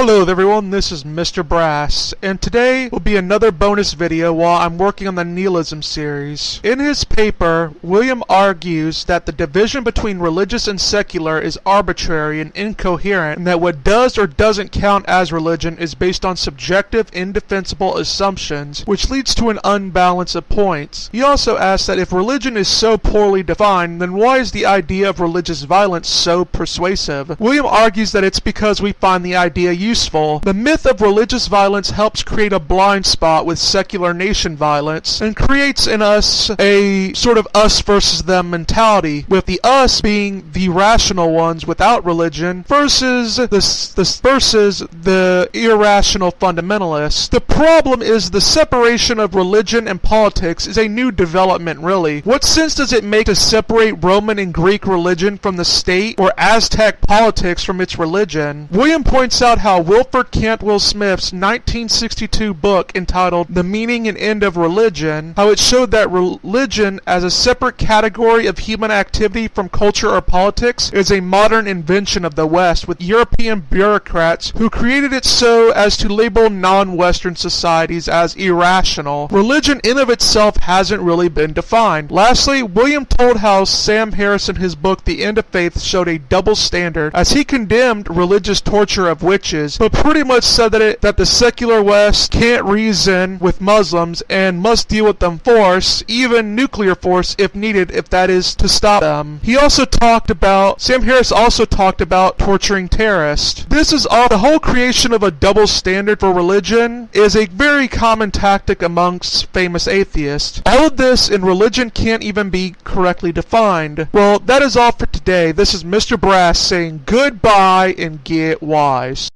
Hello everyone, this is Mr. Brass, and today will be another bonus video while I'm working on the nihilism series. In his paper, William argues that the division between religious and secular is arbitrary and incoherent, and that what does or doesn't count as religion is based on subjective, indefensible assumptions, which leads to an unbalance of points. He also asks that if religion is so poorly defined, then why is the idea of religious violence so persuasive? William argues that it's because we find the idea useful. The myth of religious violence helps create a blind spot with secular nation violence and creates in us a sort of us versus them mentality, with the us being the rational ones without religion versus the irrational fundamentalists. The problem is the separation of religion and politics is a new development, really. What sense does it make to separate Roman and Greek religion from the state or Aztec politics from its religion? William points out how Wilford Cantwell Smith's 1962 book entitled The Meaning and End of Religion, how it showed that religion as a separate category of human activity from culture or politics is a modern invention of the West, with European bureaucrats who created it so as to label non-Western societies as irrational. Religion in of itself hasn't really been defined. Lastly, William told how Sam Harris in his book The End of Faith showed a double standard, as he condemned religious torture of witches, but pretty much said that the secular West can't reason with Muslims and must deal with them force, even nuclear force if needed, if that is to stop them. Sam Harris also talked about torturing terrorists. This is all. The whole creation of a double standard for religion is a very common tactic amongst famous atheists. All of this in religion can't even be correctly defined. Well, that is all for today. This is Mr. Brass saying goodbye and get wise.